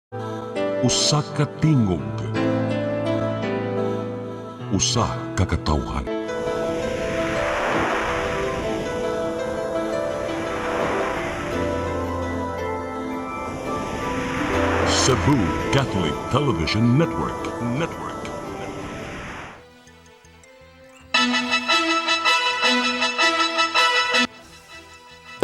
Usa ka tingog, usa ka katawhan. Cebu Catholic Television Network.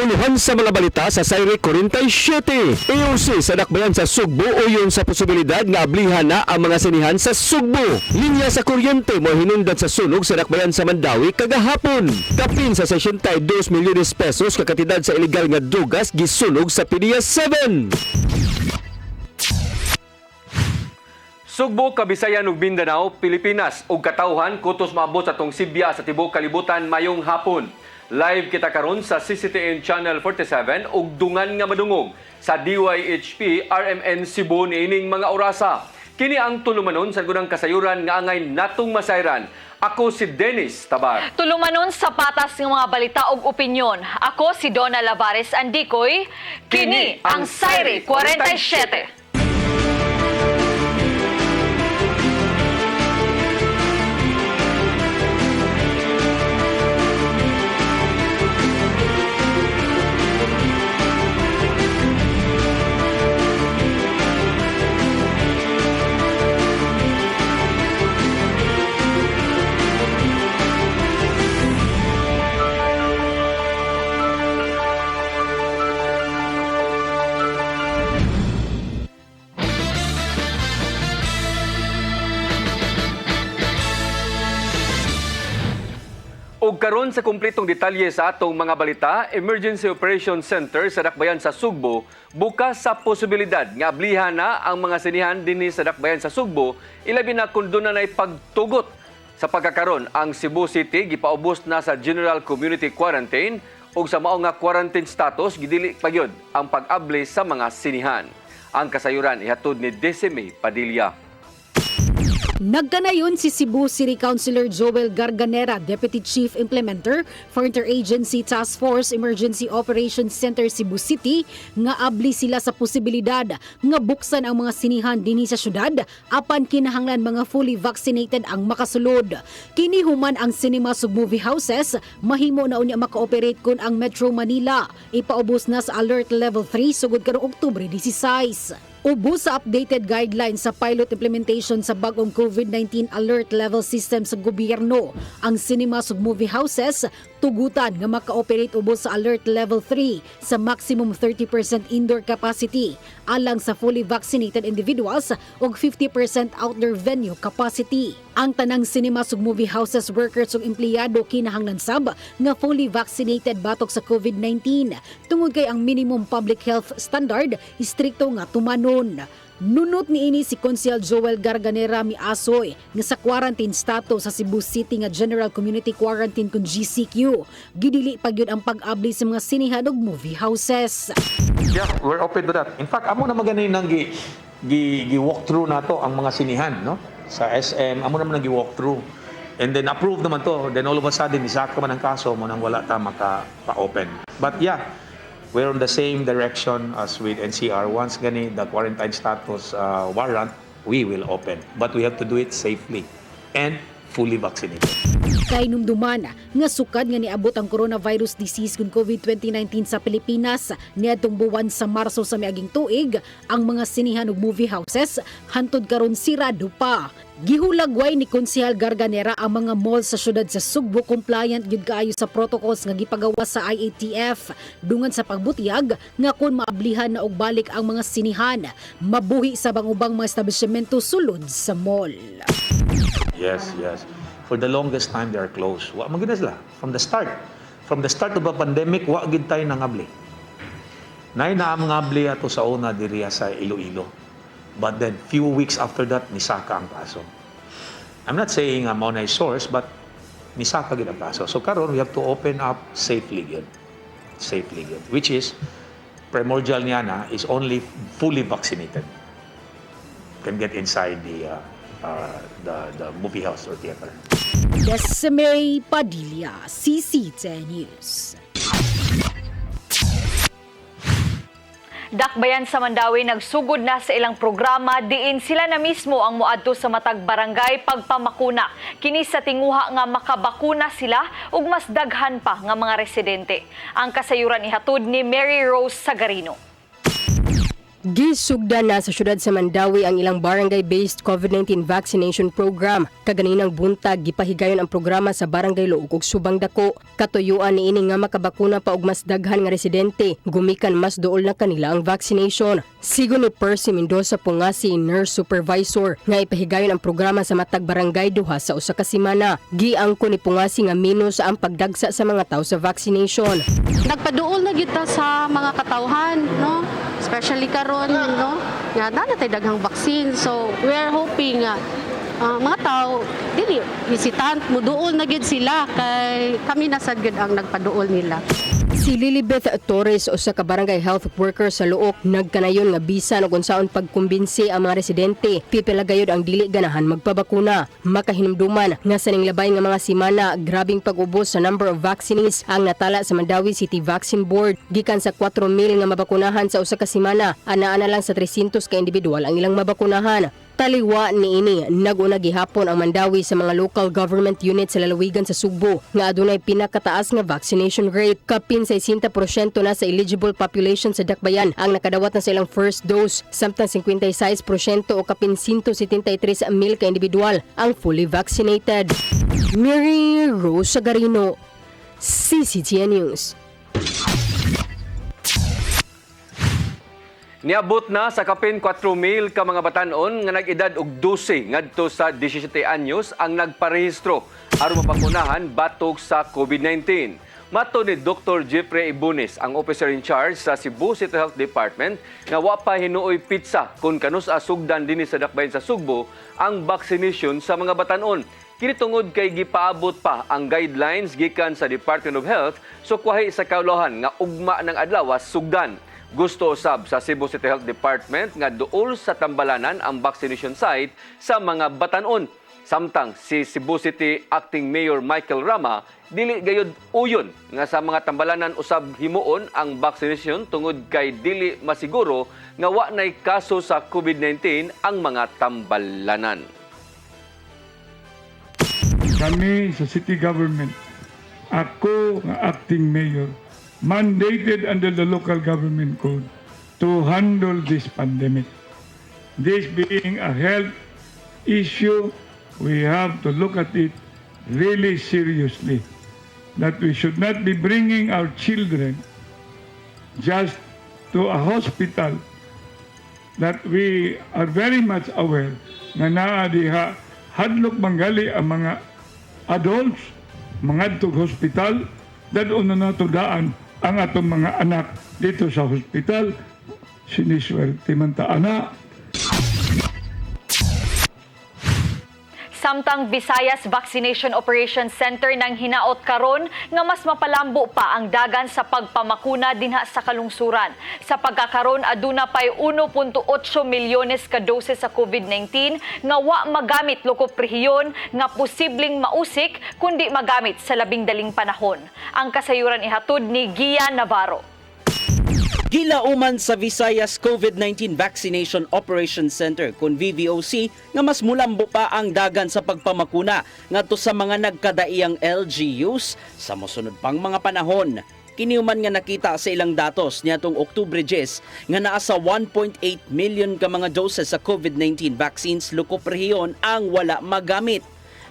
Unuhan sa mga balita sa Sayre 47. AOC sa dakbayan sa Sugbo uyon sa posibilidad nga ablihan na ang mga sinihan sa Sugbo. Linya sa kuryente mo hinungdan sa sunog sa dakbayan sa Mandawi kagahapon. Kapin sa 62 milyones pesos kakatidad sa ilegal nga drugas gisunog sa PDEA 7. Sugbo, Kabisayan ug Mindanao, Pilipinas ug katawhan kutos maabot sa tong Sibya sa tibuok kalibutan mayong hapon. Live kita karon sa CCTN Channel 47 ug dungan nga madungog sa DYHP RMN Cebu niining mga orasa. Kini ang tulumanon sa gunang kasayuran nga angay natong masayran. Ako si Dennis Tabar. Tulumanon sa patas ng mga balita ug opinyon. Ako si Donna Lavares Andikoy. Kini ang Sayre 47. Ug karon sa kumpletong detalye sa atong mga balita, Emergency Operations Center sa dakbayan sa Sugbo bukas sa posibilidad nga ablihan na ang mga sinihan dinhi sa dakbayan sa Sugbo, ilabi na kung doon na pagtugot. Sa pagkakaron, ang Cebu City gipaubos na sa General Community Quarantine ug sa mao nga quarantine status gidili pagyud ang pag-abli sa mga sinihan. Ang kasayuran ihatod ni Decime Padilla. Nagkanayon si Cebu City Councilor Joel Garganera, Deputy Chief Implementer for Interagency Task Force Emergency Operations Center Cebu City nga abli sila sa posibilidad nga buksan ang mga sinihan dinhi sa syudad apan kinahanglan mga fully vaccinated ang makasulod. Kini human ang cinemas ug movie houses mahimo na unya maka-operate kun ang Metro Manila ipaubos na sa Alert Level 3 sugod karong Oktubre 16. Ubos sa updated guidelines sa pilot implementation sa bagong COVID-19 alert level system sa gobyerno. Ang cinemas ug movie houses tugutan nga maka-operate ubos sa alert level 3 sa maximum 30% indoor capacity alang sa fully vaccinated individuals ug 50% outdoor venue capacity. Ang tanang cinemas ug movie houses workers ug empleyado kinahanglan sab nga fully vaccinated batok sa COVID-19 tungod kay ang minimum public health standard istrikto nga tumanon. Nunot niini si Consiel Joel Garganera miasoy nga sa quarantine status sa Cebu City nga General Community Quarantine kun GCQ. Gidili pagyud ang pag-abli sa mga sinihan ug movie houses. Yeah, we're open to that. In fact, amo na maganin nang gi-walk through nato ang mga sinihan, no? Sa SM, amo naman nang gi-walk through. And then approve naman to. Then all of a sudden isaka man ang kaso mo nang wala ta maka-open. But yeah, we're on the same direction as with NCR. Once gani the quarantine status warrant, we will open. But we have to do it safely and fully vaccinated. Kay numduman nga sukad nga niabot ang coronavirus disease kun COVID-2019 sa Pilipinas niadtong buwan sa Marso sa miaging tuig, ang mga sinihan ug movie houses hantud karon sirado pa. Gihulagway ni Konsehal Garganera ang mga mall sa syudad sa Sugbo compliant gyud kaayo sa protocols nga gipagawas sa IATF dungan sa pagbutiyag nga kun maablihan na og balik ang mga sinihan, mabuhi sa bang-ubang mga establishmento sulod sa mall. Yes. For the longest time, they are closed. Wa man gid sila from the start. From the start of the pandemic, wa gid tayo nangabli. Nay na ang ngabli ato sa una diriya sa Iloilo. But then, few weeks after that, nisaka ang kaso. I'm not saying I'm on a source, but nisaka gid ang kaso. So karon we have to open up safely gid. Which is, primordial niya na is only fully vaccinated. Can get inside the movie house or theater. Decime Padilla, CCTN News. Dakbayan sa Mandawi nagsugod na sa ilang programa diin sila na mismo ang moadto sa matag barangay pagpamakuna. Kini sa tinguha nga makabakuna sila ug mas daghan pa nga mga residente. Ang kasayuran ihatod ni Mary Rose Sagarino. Gisugdan na sa syudad sa Mandawi ang ilang barangay-based COVID-19 vaccination program. Kaganinang buntag, gipahigayon ang programa sa Barangay Luog ug Subang Dako. Katuyuan niini nga makabakuna pa og mas daghan nga residente. Gumikan mas duol na kanila ang vaccination. Sigon ni Percy Mendoza po nga si nurse supervisor nga ipahigayon ang programa sa matag barangay duha sa usa ka semana. Giangko ni Pungasi nga minus ang pagdagsa sa mga tao sa vaccination. Nagpaduol na kita sa mga katawhan, no? Especially karon, no? Nga na tay daghang vaccine. So, we are hoping nga mga tao dili visitant muduol na gid sila kay kami nasad gid ang nagpaduol nila. Si Lilibeth Torres o sa kabarangay health worker sa Luok nagkanayon nga bisan og unsaon pagkumbinsi ang mga residente pipila gayud ang dili ganahan magpabakuna. Makahinumduman nga sa ninglabay nga mga semana grabing pag-ubos sa number of vaccinees ang natala sa Mandawi City Vaccine Board gikan sa 4,000 nga mabakunahan sa usa ka semana ana lang sa 300 ka individual ang ilang mabakunahan. Taliwa niini naguna gihapon ang Mandawi sa mga local government units sa lalawigan sa Sugbo nga adunay pinakataas nga vaccination rate. Kapin 60% na sa eligible population sa Dakbayan ang nakadawat na sa ilang first dose, samtang 56% o kapin 173,000 ka individual ang fully vaccinated. Mary Rose Sagarino, CCTN News. Niabot na sa kapin 4,000 ka mga batanon nga nag-edad og 12 ngadto sa 17 anyos ang nagparehistro aron mapakunahan batok sa COVID-19. Mato ni Dr. Jeffrey Ibunes, ang officer in charge sa Cebu City Health Department, nga wa pa hinuoy pitsa kung kanus asugdan dinhi sa Dakbayan sa Sugbo ang vaccination sa mga batanon. Kini tungod kay gipaabot pa ang guidelines gikan sa Department of Health so kwahi sa kaulahan nga ugma ng adlaw sugdan. Gusto usab sa Cebu City Health Department nga duol sa tambalanan ang vaccination site sa mga batanon. Samtang si Cebu City Acting Mayor Michael Rama dili gayud uyon nga sa mga tambalanan usab himuon ang vaccination tungod kay dili masiguro nga wa nay kaso sa COVID-19 ang mga tambalanan. Kami sa city government, ako nga acting mayor, mandated under the local government code to handle this pandemic. This being a health issue, we have to look at it really seriously. That we should not be bringing our children just to a hospital that we are very much aware na naa diha hadlok manggali ang mga adults, mga hospital, dadon na natudaan ang atong mga anak dito sa hospital. Siniswerte man ta anak. Samtang Visayas Vaccination Operations Center nang hinaot karon nga mas mapalambo pa ang dagan sa pagpamakuna dinha sa kalungsuran. Sa pagkakaron aduna pay 1.8 milyones ka doses sa COVID-19 nga wa magamit lokop rehiyon nga posibleng mausik kundi magamit sa labing daling panahon. Ang kasayuran ihatod ni Gia Navarro. Gilauman sa Visayas COVID-19 Vaccination Operations Center kung VVOC nga mas mulambo pa ang dagan sa pagpamakuna ngadto sa mga nagkadaiyang LGUs sa mosunod pang mga panahon. Kiniuman nga nakita sa ilang datos niadtong Oktubre 10 nga naa sa 1.8 million ka mga doses sa COVID-19 vaccines lukop rehiyon ang wala magamit.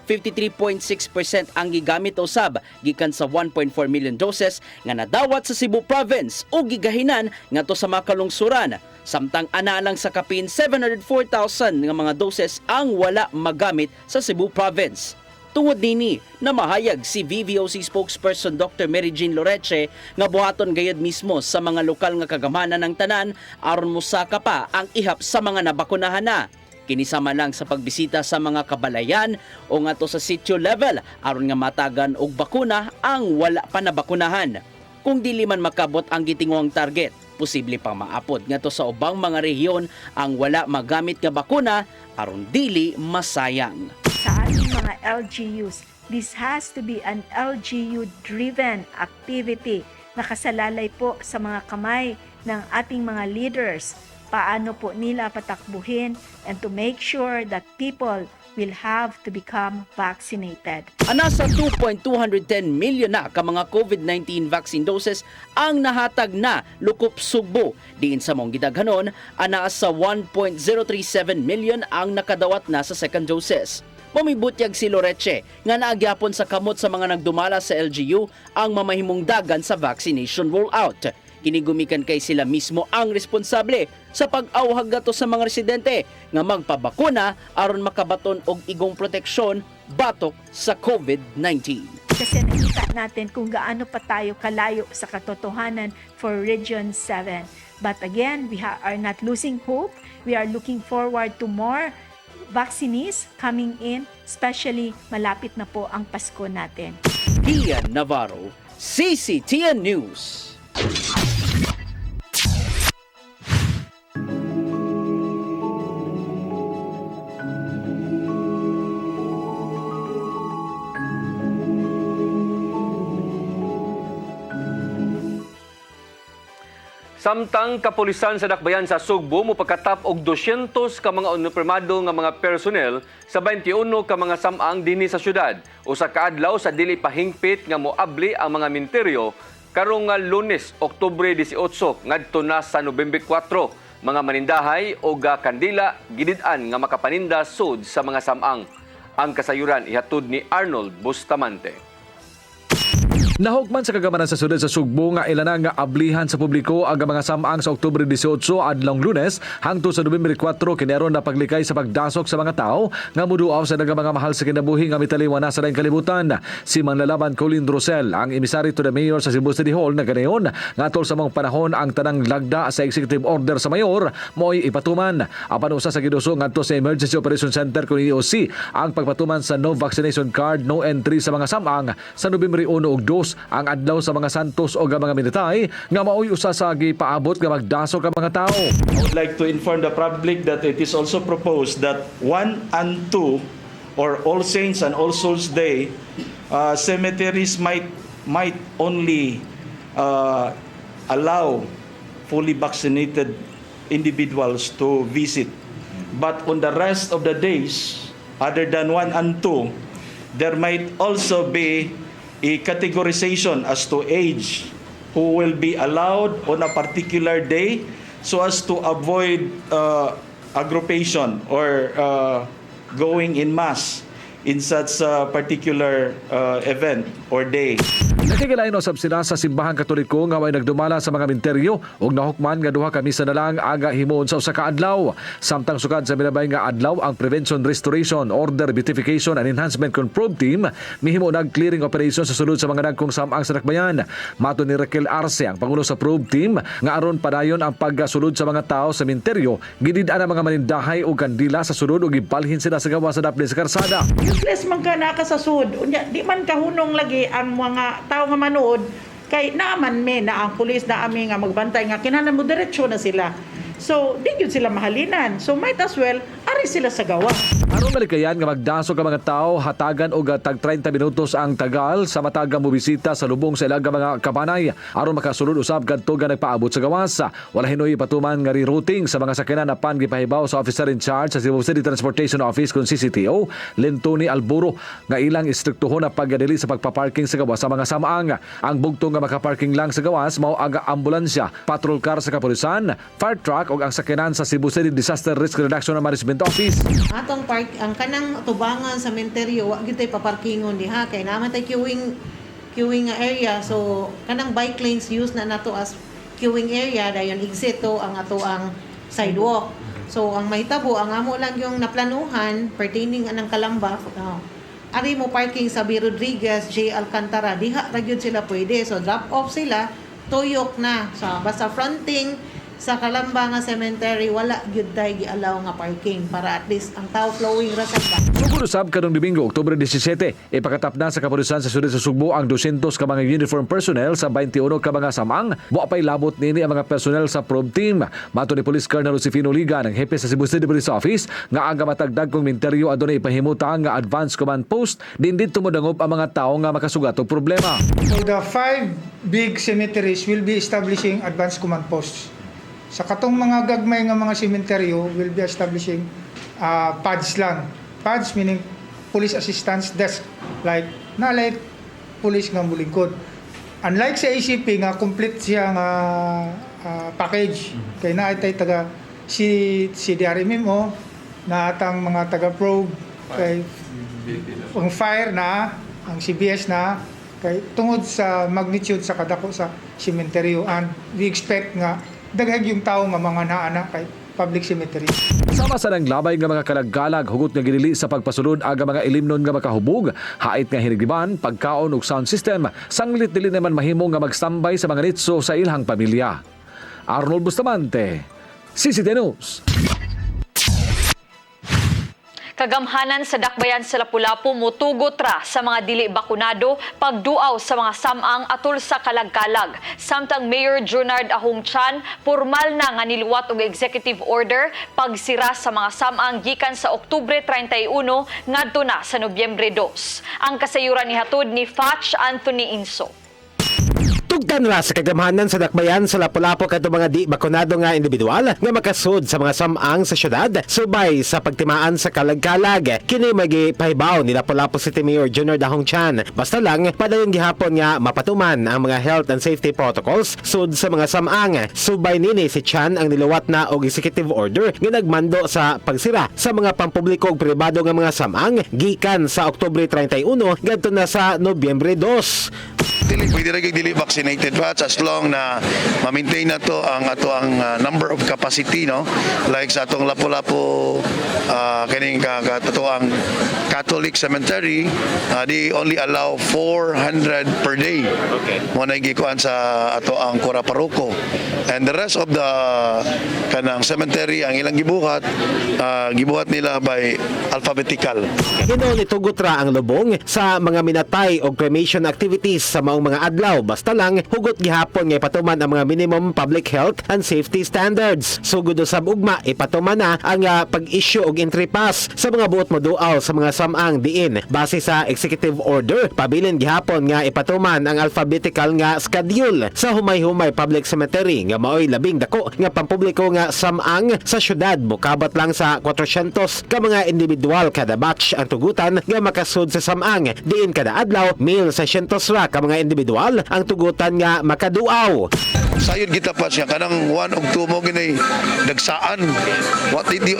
53.6% ang gigamit usab gikan sa 1.4 million doses nga nadawat sa Cebu Province o gigahinan ngadto sa mga kalungsuran. Samtang ana lang sa kapin 704,000 nga mga doses ang wala magamit sa Cebu Province. Tungod nini, namahayag si VVOC spokesperson Dr. Mary Jean Loreche nga buhaton gayud mismo sa mga lokal nga kagamanan ng tanan aron mosaka pa ang ihap sa mga nabakunahan na. Kinisama lang sa pagbisita sa mga kabalayan o ngadto sa sitio level aron nga matagan og bakuna ang wala pa nabakunahan. Kung dili man makabot ang gitinguang target, posible pang maapod ngadto sa ubang mga rehiyon ang wala magamit nga bakuna aron dili masayang. Sa ating mga LGUs, this has to be an LGU-driven activity. Nakasalalay po sa mga kamay ng ating mga leaders paano po nila patakbuhin and to make sure that people will have to become vaccinated. Nasa 2.210 million na ka mga COVID-19 vaccine doses ang nahatag na Lukop Sugbo. Diin sa mong gidaghanon, sa 1.037 million ang nakadawat na sa second doses. Mamibutyag si Loreche nga naagyapon sa kamot sa mga nagdumala sa LGU ang mamahimong dagan sa vaccination rollout. Kinigumikan kay sila mismo ang responsable sa pag-awhag gato sa mga residente nga magpabakuna aron makabaton og igong proteksyon batok sa COVID-19. Kasi nakita natin kung gaano pa tayo kalayo sa katotohanan for Region 7. But again, we are not losing hope. We are looking forward to more vaccinees coming in, especially malapit na po ang Pasko natin. Ian Navarro, CCTN News. Samtang kapulisan sa dakbayan sa Sugbo mo pagkatap og 200 ka mga uniformado nga mga personnel sa 21 ka mga samang dinhi sa syudad. Usa ka adlaw sa dili pahingpit nga moabli ang mga minteryo karong nga Lunes, Oktubre 18 ngadto na sa Nobyembre 4. Mga manindahay o kandila gidid-an nga makapaninda sud sa mga samang. Ang kasayuran ihatod ni Arnold Bustamante. Nahukman sa kagamanan sa sudad sa Sugbo nga ilanang nga ablihan sa publiko ang mga samang sa Oktubre 18 adlong Lunes hangtod sa Nobyembre 4 kineron na paglikay sa pagdasok sa mga tao nga muduaw sa daghang mga mahal sa kinabuhi nga mitaliwan na sa daing kalibutan. Si Manlalaban Colin Rosel, ang emisary to the mayor sa Cebu City Hall na ganayon nga atol sa mga panahon ang tanang lagda sa executive order sa mayor mo'y ipatuman. Apan usa sa giduso ngadto sa Emergency Operation Center kun EOC ang pagpatuman sa no vaccination card, no entry sa mga samang sa Nobyembre 1 ug 2 ang adlaw sa mga santos o mga militay nga maoy usa sa gipaabot nga magdasok ang mga tao. I would like to inform the public that it is also proposed that 1 and 2 or All Saints and All Souls Day cemeteries might only allow fully vaccinated individuals to visit. But on the rest of the days, other than 1 and 2, there might also be a categorization as to age who will be allowed on a particular day so as to avoid aggravation or going in mass in such a particular event or day. Nakikilain usab sila sa simbahang Katoliko nga way nagdumala sa mga minteryo ug nahukman nga duha ka misa na lang aga himuon sa usa ka adlaw. Samtang sukad sa milabay nga adlaw ang Prevention, Restoration, Order, Beautification and Enhancement Control Team mihimo nag-clearing operation sa sulod sa mga dagkong samang sa dakbayan. Mato ni Raquel Arce, ang pangulo sa probe team, nga aron padayon ang pagsulod sa mga tao sa minteryo, gidid-an ang mga manindahay ug kandila sa sulod ug ibalhin sila sa gawa sa dapli sa karsada. Useless man ka na sa sud. Di man kahunong lagi ang mga tao nga manood kay naaman na ang pulis na ami nga magbantay nga kinahanglan mo diretso na sila. So, di yun sila mahalinan. So, might as well, ari sila sa gawa. Aron malikayan nga magdasok ang mga tao, hatagan og tag 30 minutos ang tagal sa matagang mobisita sa lubong sa ilaga mga kabanay. Aron makasulod usab kadto nga nagpaabot sa gawas. Wala hinoy patuman nga rerouting sa mga sakyanan na pan gipahibaw sa officer in charge sa Cebu City Transportation Office kun CCTO, Lentoni Alburo, nga ilang istriktuhon na pagdili sa pagpaparking sa gawas sa mga samaang. Ang bugtong nga makaparking lang sa gawas mao aga ambulansya, patrol car sa kapulisan, fire truck o ang sakyanan sa Cebu City Disaster Risk Reduction and Management Office. Atong ang kanang tubangan sa menteryo, wa gyud tay paparkingon diha kay naman tay queuing area. So kanang bike lanes use na nato as queuing area dayon exit to ang ato ang sidewalk. So ang mahitabo ang amo lang yung naplanuhan pertaining anang Kalamba. Ari mo parking sa B. Rodriguez, J. Alcantara, diha ra gyud sila pwede. So drop off sila, tuyok na. So basta fronting sa Kalamba nga cemetery wala gyud tay gialaw nga parking para at least ang tao flowing ra sa Usab karong Domingo, Oktubre 17, ipakatap na sa kapulisan sa siyudad sa Sugbo ang 200 ka mga uniform personnel sa 21 ka mga samang. Wa pay labot nini ang mga personnel sa probe team. Mato ni Police Colonel Josefino Liga ng hepe sa Cebu City Police Office nga aga matagdag kong minteryo adunay ipahimutang nga advance command post din dito modangop ang mga tao nga makasugat og problema. For the 5 big cemeteries will be establishing advance command posts. Sa katong mga gagmay nga mga sementeryo will be establishing PADS lang. PADS meaning Police Assistance Desk, like nalit police nga mulingkod. Unlike sa ACP nga complete siya nga package, kay naitay taga CDRMO, naatang mga taga probe, kay ang fire na, ang CBS na, kay tungod sa magnitude sa kadako sa sementeryo, and we expect nga daghag yung tao nga mga naana kay public cemetery. Sama sa nang labay nga mga kalaggalag hugot nga ginili sa pagpasulod aga mga ilimnon nga makahubog, hait nga hinigdiban, pagkaon ug sound system, sanglit dili naman mahimo nga magstambay sa mga nitso sa ilhang pamilya. Arnold Bustamante, CCTV News. Kagamhanan sa dakbayan sa Lapu-Lapu mutugot ra sa mga dili bakunado pagduaw sa mga samang atol sa kalagkalag. Samtang Mayor Junard Ahong Chan formal na nga niluwat og executive order pagsira sa mga samang gikan sa Oktubre 31 ngadto na sa Nobyembre 2. Ang kasayuran ni hatod ni Fatch Anthony Inso. Tugtan ra sa kagamhanan sa dakbayan sa Lapu-Lapu kadto mga di bakunado nga individual nga makasud sa mga samang sa syudad subay sa pagtimaan sa kalagkalag. Kini magipahibaw ni Lapu-Lapu City Mayor Junard Ahong Chan. Basta lang padayon gihapon nga mapatuman ang mga health and safety protocols sud sa mga samang. Subay nini si Chan ang niluwat na og executive order nga nagmando sa pagsira sa mga pampubliko ug pribado nga mga samang gikan sa Oktubre 31 ngadto na sa Nobyembre 2. Pwede rin dili vaccinated pa as long na ma-maintain na to ang number of capacity, no, like sa atong Lapu-Lapu kaning katotoang Catholic cemetery, they only allow 400 per day. Okay. Mo na gikuan sa ato ang Cora Parroco, and the rest of the kanang cemetery ang ilang gibuhat nila by alphabetical. Hinuon itugot ra ang lubong sa mga minatay o cremation activities sa maong mga adlaw, basta lang hugot gihapon nga ipatuman ang mga minimum public health and safety standards. Sugod usab ugma ipatuman na ang pag-issue og entry pass sa mga buot moduaw sa mga samang diin base sa executive order. Pabilin gihapon nga ipatuman ang alphabetical nga schedule sa humay-humay public cemetery nga maoy labing dako nga pampubliko nga samang sa syudad. Bukabat lang sa 400 ka mga individual kada batch ang tugutan nga makasud sa samang diin kada adlaw 1,600 ra ka mga individual ang tugutan nga makaduaw. Sayod kita pa siya kanang 1 og 2 mo ginay dagsaan. What dili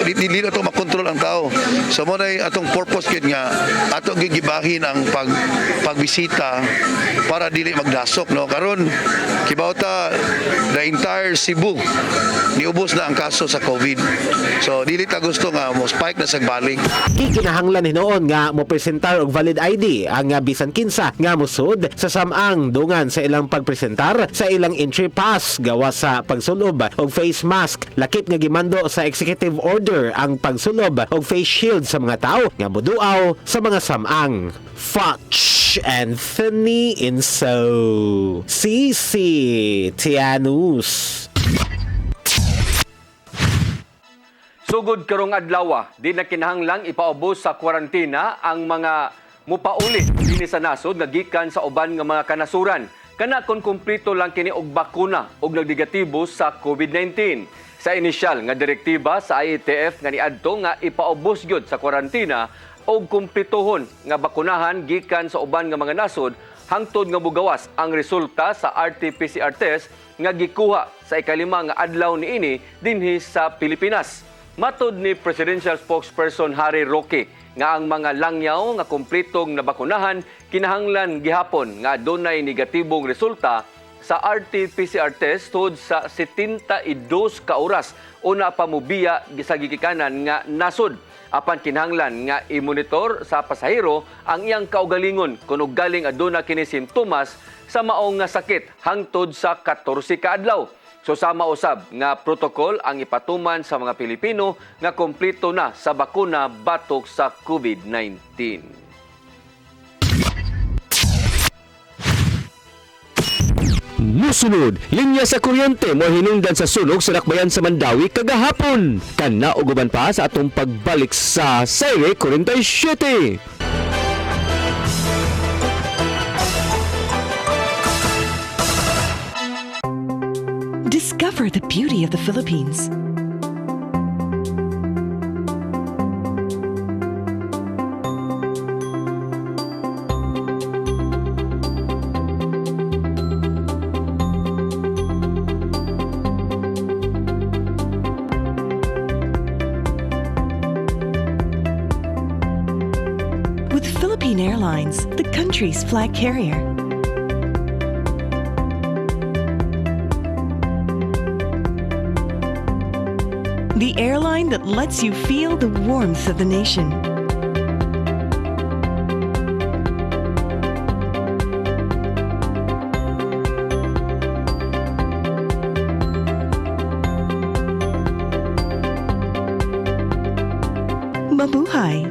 to makontrol ang tao. So mo nay atong purpose gid nga ato gigibahin ang pagbisita para dili magdasok, no. Karon kibawta the entire Cebu niubos na ang kaso sa COVID. So dili ta gusto nga mo spike na sa balik. Kinahanglan hinuon nga mo presentar og valid ID ang bisan kinsa nga musud sa samang dungan sa ilang pagpresentar sa ilang entry pass gawa sa pagsulob og face mask. Lakip nga gimando sa executive order ang pagsulob og face shield sa mga tao nga moduaw sa mga samang. Fatch Anthony Inso, CCTV News. Sugod karong adlaw, di na kinahanglang ipaubos sa kwarantina ang mga mupauli dinhi sa nasod nga gikan sa uban nga mga kanasuran. Kana kon kumpleto lang kini og bakuna og nagnegatibo sa COVID-19. Sa inisyal nga direktiba sa IATF nga niadto nga ipaubos gyud sa kwarantina og kumpletohon nga bakunahan gikan sa uban nga mga nasod hangtod nga mugawas ang resulta sa RT-PCR test nga gikuha sa ikalima nga adlaw niini dinhi sa Pilipinas. Matod ni Presidential Spokesperson Harry Roque nga ang mga langyaw nga kumpletong nabakunahan kinahanglan gihapon nga adunay negatibong resulta sa RT-PCR test tungod sa 72 ka oras una pa mobiya sa gigikanan nga nasod. Apan kinahanglan nga i-monitor sa pasahero ang iyang kaugalingon kung galing aduna kini simptomas sa maong nga sakit hangtod sa 14 ka adlaw. So sama usab nga protocol ang ipatuman sa mga Pilipino nga kompleto na sa bakuna batok sa COVID-19. Musunod, linya sa kuryente mo hinungdan sa sunog sa Dakbayan sa Mandawi kagahapon. Kana uguban pa sa atong pagbalik sa Sayre 47. Discover the beauty of the Philippines. With Philippine Airlines, the country's flag carrier. The airline that lets you feel the warmth of the nation. Mabuhay!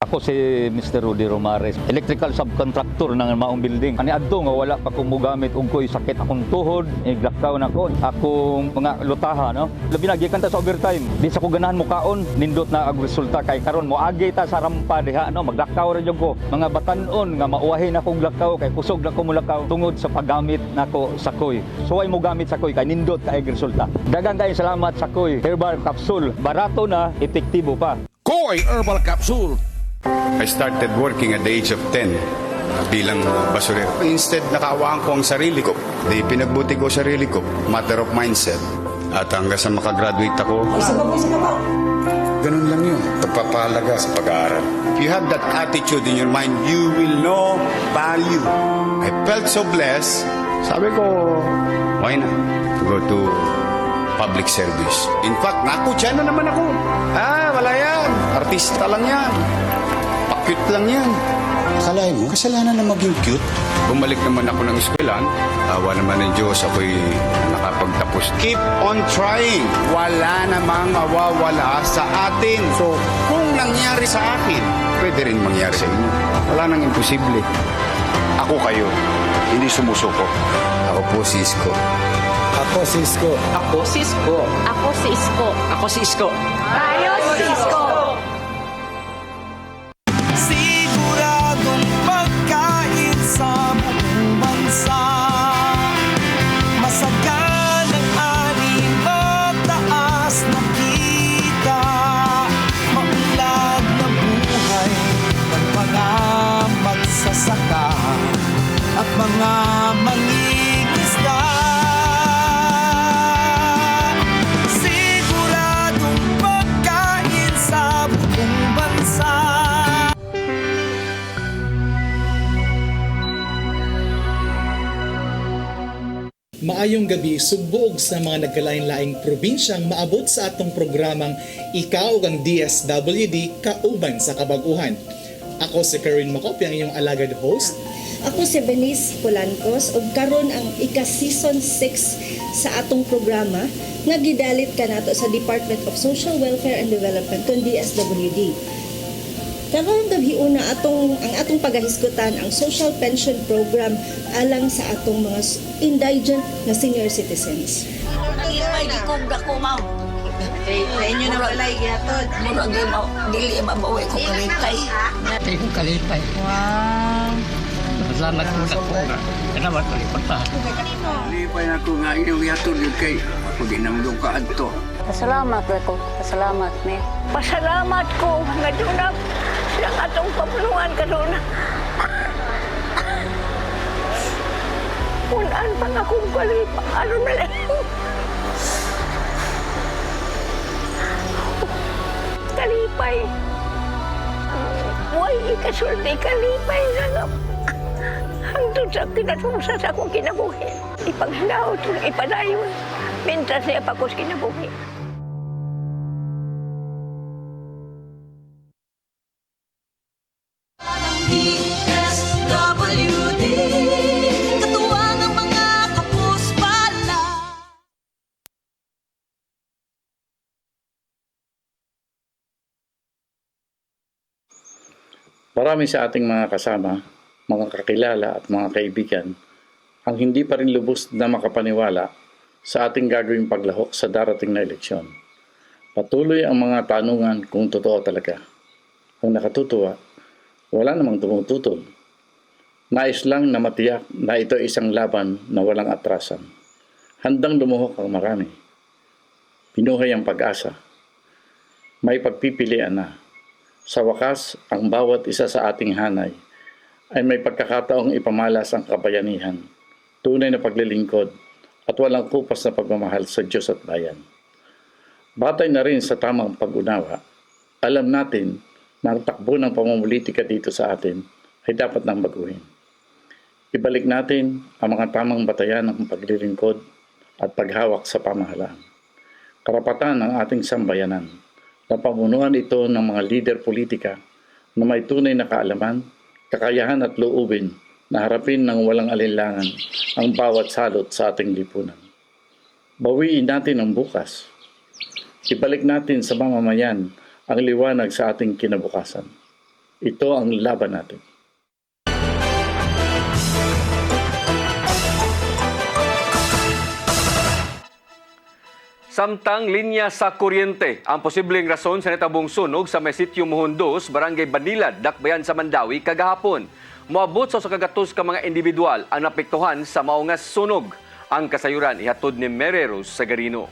Ako si Mr. Rudy Romares, electrical subcontractor ng maong building. Ani adto nga wala pa kong mugamit ug ko'y sakit akong tuhod, iglakaw na ko. Akong mga lutaha, no? Labi na gikan ta sa overtime. Di sa ko ganahan mukaon, nindot na ang resulta kay karon moagi ta sa rampa diha, no? Maglakaw ra jud ko. Mga batan-on nga mauwahin akong lakaw kay kusog na ko mulakaw tungod sa paggamit nako sa koy. So ay mo gamit sa koy kay nindot kay resulta. Daghang kay salamat sa koy herbal capsule. Barato na, epektibo pa. Koy Herbal Capsule. I started working at the age of 10 bilang basurero. Instead, nakaawaan ko ang sarili ko. Di pinagbuti ko sarili ko. Matter of mindset. At hanggang sa makagraduate ako, ganun lang yun. Pagpapahalaga sa pag-aaral. If you have that attitude in your mind, you will know value. I felt so blessed. Sabi ko, why not go to public service? In fact, nakutya na naman ako. Wala yan. Artista lang yan. Cute lang yan. Akalain mo, kasalanan na maging cute. Bumalik naman ako ng eskwelahan. Awa naman ng Diyos, ako'y nakapagtapos. Keep on trying. Wala namang mawawala sa atin. So, kung nangyari sa akin, pwede rin mangyari sa inyo. Wala nang imposible. Ako kayo, hindi sumusuko. Ako po si Isko. Ako si Isko. Ako si Isko. Ako si Isko. Ako si Isko. Tayo si Isko. Siguradong pagkain sa buong bansa. Masagan ang ani, mataas na kita. Maunlad na buhay ng mga magsasaka at mga mangingisda. Siguradong pagkain sa buong bansa. Maayong gabi, sugbog sa mga nagkalain-laing probinsyang maabot sa atong programang Ikaw ang DSWD kauban sa kabaguhan. Ako si Karen Macopi, ang iyong alagad host. Ako si Benice Polancos ug karon ang ika-season 6 sa atong programa nga gidalit kanato sa Department of Social Welfare and Development kon DSWD. Karong gabi una ang atong pagahisgutan ang social pension program alang sa atong mga indigent na senior citizens. Ay, gikog dako, ma'am. Sa inyo na walay gyatod. Murag dili mabawi ko kalipay. Dili ko kalipay. Wow. Salamat po sa po. Salamat po lipat pa. Kalipay na ko nga inyong yatod yun kay ako ginamdong ka adto. Pasalamat ako. Pasalamat ni. Pasalamat ko nga dunap silang atong papulungan karon. Unan pa nga kong kalipa. Ano na lang. Kalipay. Huwag ikasulti kalipay na nga. Hangtod sa kinatungsa sa akong kinabuhi. Ipaghalaw itong ipadayon. Mintas niya pa ko kinabuhi. Marami sa ating mga kasama, mga kakilala at mga kaibigan ang hindi pa rin lubos na makapaniwala sa ating gagawing paglahok sa darating na eleksyon. Patuloy ang mga tanungan kung totoo talaga. Ang nakatutuwa, wala namang tumututol. Nais lang na matiyak na ito ay isang laban na walang atrasan. Handang lumuhok ang marami. Pinuhay ang pag-asa. May pagpipilian na. Sa wakas, ang bawat isa sa ating hanay ay may pagkakataong ipamalas ang kabayanihan, tunay na paglilingkod at walang kupas na pagmamahal sa Diyos at bayan. Batay na rin sa tamang pag-unawa, alam natin na ang takbo ng pamumulitika dito sa atin ay dapat nang baguhin. Ibalik natin ang mga tamang batayan ng paglilingkod at paghawak sa pamahalaan. Karapatan ng ating sambayanan na pamunuan ito ng mga lider politika na may tunay na kaalaman, kakayahan at loobin na harapin ng walang alinlangan ang bawat salot sa ating lipunan. Bawiin natin ang bukas. Ibalik natin sa mamamayan ang liwanag sa ating kinabukasan. Ito ang laban natin. Samtang linya sa kuryente ang posibleng rason sa natabong sunog sa may sitio Mohondos, Barangay Banilad, Dakbayan sa Mandawi kagahapon. Moabot sa kagatos ka mga individual ang napektuhan sa maungas sunog. Ang kasayuran ihatod ni Mereros Sagarino.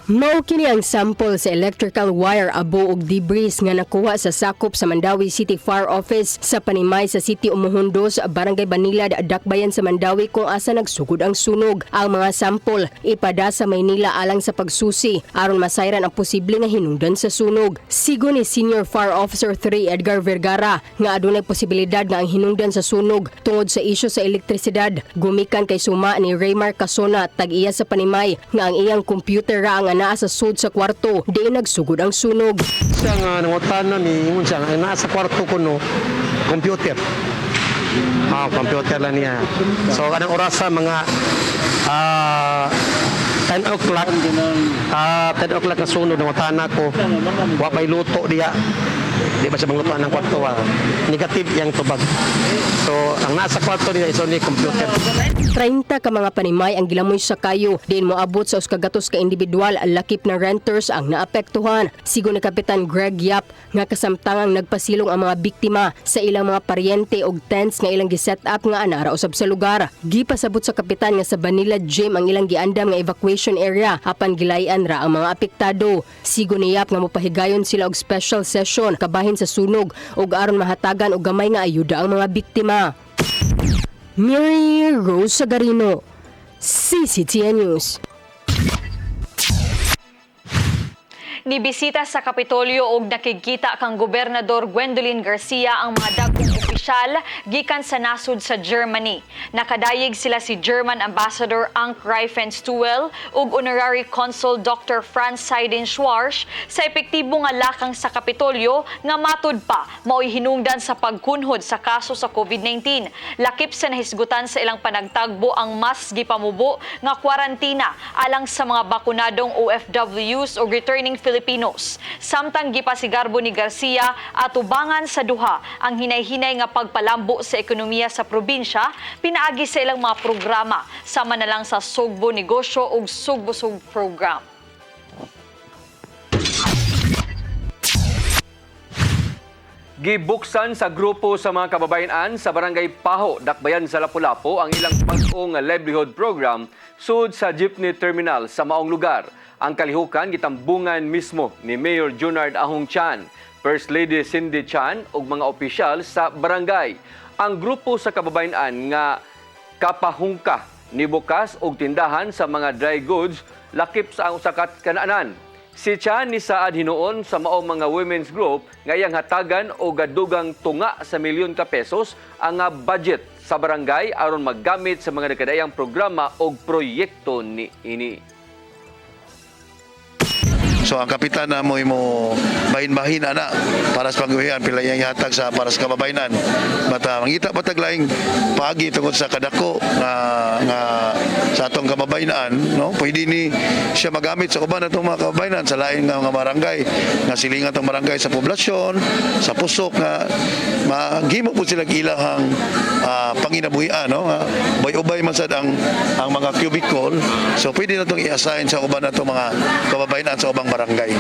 Mao kini ang sample sa electrical wire abo ug debris nga nakuha sa sakop sa Mandawi City Fire Office sa panimay sa City Mohondos, Barangay Banilad, Dakbayan sa Mandawi kung asa nagsugod ang sunog. Ang mga sample ipada sa Maynila alang sa pagsusi aron masayran ang posible nga hinungdan sa sunog. Sigon ni Senior Fire Officer 3 Edgar Vergara nga adunay posibilidad nga ang hinungdan sa sunog tungod sa isyu sa elektrisidad. Gumikan kay suma ni Raymar Casona tag-iya sa panimay nga ang iyang computer ra ang naa sa sud sa kwarto di nagsugod ang sunog. Siya nga nangutan na ni siya nga nasa kwarto ko no computer. Computer lang niya. So kanang oras sa mga 10 o'clock 10 o'clock na sunod nangutan ko wa pay luto diya. Di ba siya manglutuan ng kwarto negative yang tubag. So ang nasa kwarto niya is only computer. 30 ka mga panimay ang gilamoy sa kayo diin moabot sa uskagatos ka individual lakip na renters ang naapektuhan. Sigon ni Kapitan Greg Yap nga kasamtangang nagpasilong ang mga biktima sa ilang mga paryente og tents nga ilang giset up nga anara usab sa lugar. Gipasabot sa kapitan nga sa Banilad Gym ang ilang giandam nga evacuation area apan gilayan ra ang mga apektado. Sigon ni Yap nga mopahigayon sila og special session kabahin sa sunog ug aron mahatagan og gamay nga ayuda ang mga biktima. Mary Rose Sagarino, CCTN News. Nibisita sa Kapitolyo og nakikita kang Gobernador Gwendolyn Garcia ang mga dagkong opisyal gikan sa nasud sa Germany. Nakadayeg sila si German Ambassador Ank Reifenstuel ug Honorary Consul Dr. Franz Seiden Schwarz sa epektibo nga lakang sa Kapitolyo nga matud pa mao'y hinungdan sa pagkunhod sa kaso sa COVID-19. Lakip sa nahisgutan sa ilang panagtagbo ang mas gipamubo nga kwarantina alang sa mga bakunadong OFWs o returning Filipinos. Samtang gipasigarbo ni Garcia atubangan sa duha ang hinay-hinay nga pagpalambo sa ekonomiya sa probinsya, pinaagi sa ilang mga programa sama na lang sa Sugbo Negosyo ug Sugbo-Sug Program. Gibuksan sa grupo sa mga kababayan sa Barangay Paho, Dakbayan sa Lapu-Lapu ang ilang pag-ong livelihood program sud sa jeepney terminal sa maong lugar. Ang kalihukan gitambungan mismo ni Mayor Junard Ahong Chan, First Lady Cindy Chan ug mga opisyal sa barangay. Ang grupo sa kababayan nga kapahungka ni bukas og tindahan sa mga dry goods lakip sa ang usakat kanaanan. Si Chan ni saad hinuon sa maong mga women's group ngayang hatagan og gadugang tunga sa milyon ka pesos ang budget sa barangay aron maggamit sa mga nagkadayang programa og proyekto ni ini. So ang kapitan na mo bahin-bahin ana para sa pangguhian pila yang ihatag sa para sa kababayenan. Bata mangita pataglaing paagi tungod sa kadako nga sa atong kababayenan, no? Pwede ni siya magamit sa uban atong mga kababayenan sa lain nga mga barangay, nga silingan atong barangay sa poblasyon, sa pusok nga maghimo po sila ilahang panginabuhian, no? Ubay-ubay man sad ang mga cubicle. So pwede na itong i-assign sa uban na itong mga kababayan sa ubang barangay.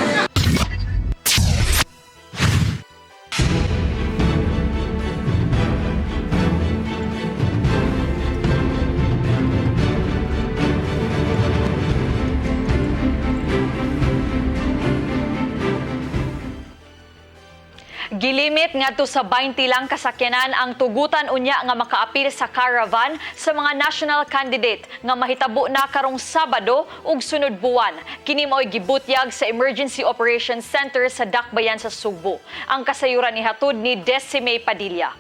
Gilimit ngadto sa 20 lang kasakyanan ang tugutan unya nga makaapil sa caravan sa mga national candidate nga mahitabo na karong Sabado ug sunod buwan. Kini mao'y gibutyag sa Emergency Operations Center sa Dakbayan sa Subo. Ang kasayuran nihatod ni Decime Padilla.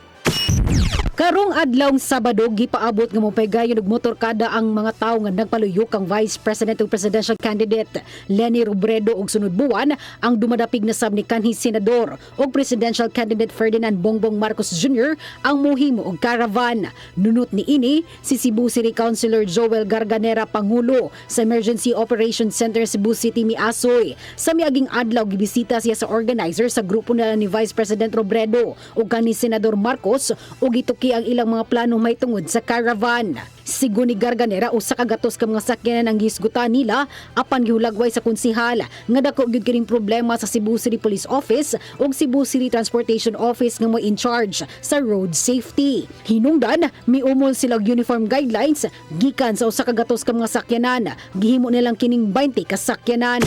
Karong adlawng Sabado gipaabot nga mopaygayon og motorkada ang mga tawo nga nagpaluyok kang Vice President ug Presidential Candidate Leni Robredo og sunod buwan ang dumadapig na sab ni kanhi Senador ug Presidential Candidate Ferdinand Bongbong Marcos Jr. ang mohimo og caravan. Nunot ni ini si Cebu City Councilor Joel Garganera Pangulo sa Emergency Operations Center Cebu City miasoy. Sa miaging adlaw gibisita siya sa organizer sa grupo nila ni Vice President Robredo ug kanhi Senador Marcos ug ituki ang ilang mga planong may tungod sa caravan. Sigo ni Garganera usa ka gatos ka mga sakyanan ang gisgutan nila apan gihulagway sa konsehal nga dako gyud kining problema sa Cebu City Police Office ug Cebu City Transportation Office nga mo in charge sa road safety. Hinungdan miumol sila og uniform guidelines gikan sa usa ka gatos ka mga sakyanan. Gihimo nilang kining 20 ka sakyanan.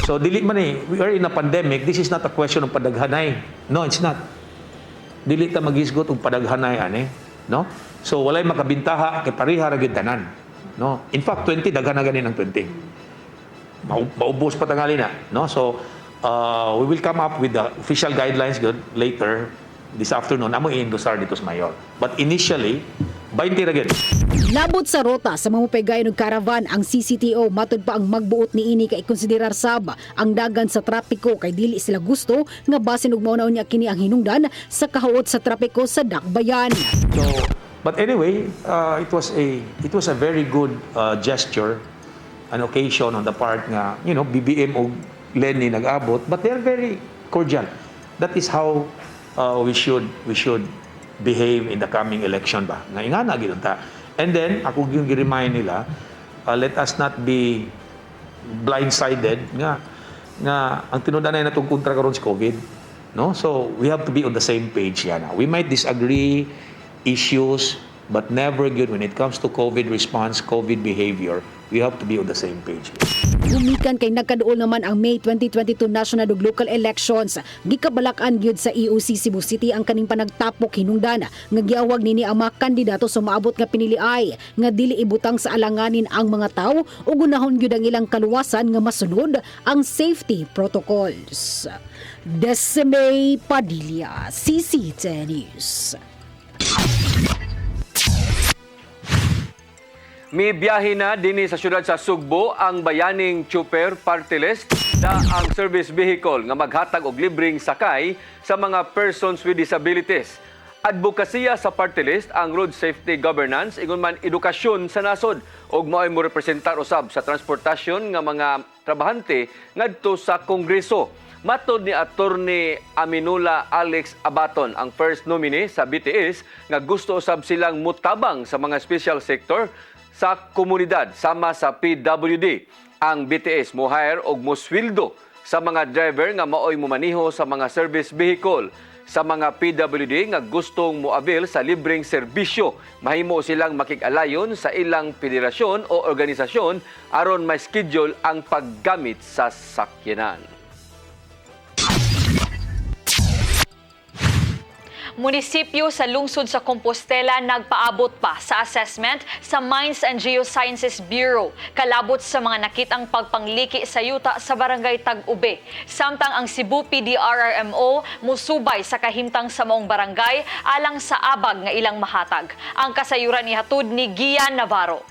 So dili man we are in a pandemic. This is not a question of padaghanay. No, it's not. Dili ta magisgot og padaghanay ani, no? So walay makabintaha kay pareha ra gyud tanan, no? In fact 20 daghan na ganin ang 20. Maubos pa tangali na, no? So we will come up with the official guidelines good later this afternoon. Amo i-endosar dito sa mayor. But initially 20 ra gyud. Labot sa rota sa mga mapaygayon ng caravan ang CCTO matud pa ang magbuot ni ini kay konsiderar sab ang dagan sa trapiko kay dili sila gusto nga basin og maunaw niya kini ang hinungdan sa kahuot sa trapiko sa Dakbayan. So but anyway, it was a very good gesture, an occasion on the part nga BBM og Leni nag-abot, but they're very cordial. That is how we should behave in the coming election ba. Nga ingana gid ta. And then, ako yung gi-remind nila, let us not be blindsided nga ang tinudanay na itong kontra karon sa COVID. No? So, we have to be on the same page yan. We might disagree issues, but never good when it comes to COVID response, COVID behavior. We have to be on the same page. Gumikan kay nagkaduol naman ang May 2022 national ug local elections. Gikabalakan gyud sa EOC Cebu City ang kaning panagtapok hinungdan nga giawag nini ang mga kandidato sa maabot nga piniliay nga dili ibutang sa alanganin ang mga tawo ug unahon gyud ang ilang kaluwasan nga masunod ang safety protocols. Decime Padilla, CCTV News. May biyahe na dinhi sa syudad sa Sugbo ang bayaning Chuper Party List na ang service vehicle nga maghatag og libreng sakay sa mga persons with disabilities. Advokasya sa party list ang road safety governance ingon man edukasyon sa nasod ug mao'y mo representar usab sa transportasyon nga mga trabahante ngadto sa Kongreso. Matod ni Attorney Aminula Alex Abaton, ang first nominee sa BTS nga gusto usab silang mutabang sa mga special sector sa komunidad sama sa PWD. Ang BTS mo hire og mosweldo sa mga driver nga mao'y mumaniho sa mga service vehicle. Sa mga PWD nga gustong moabil sa libreng serbisyo, mahimo silang makig-alayon sa ilang federasyon o organisasyon aron may schedule ang paggamit sa sakyanan. Munisipyo sa lungsod sa Compostela nagpaabot pa sa assessment sa Mines and Geosciences Bureau kalabot sa mga nakitang pagpangliki sa yuta sa barangay Tag-Ube. Samtang ang Cebu PDRRMO musubay sa kahimtang sa maong barangay alang sa abag nga ilang mahatag. Ang kasayuran ni hatod ni Gian Navarro.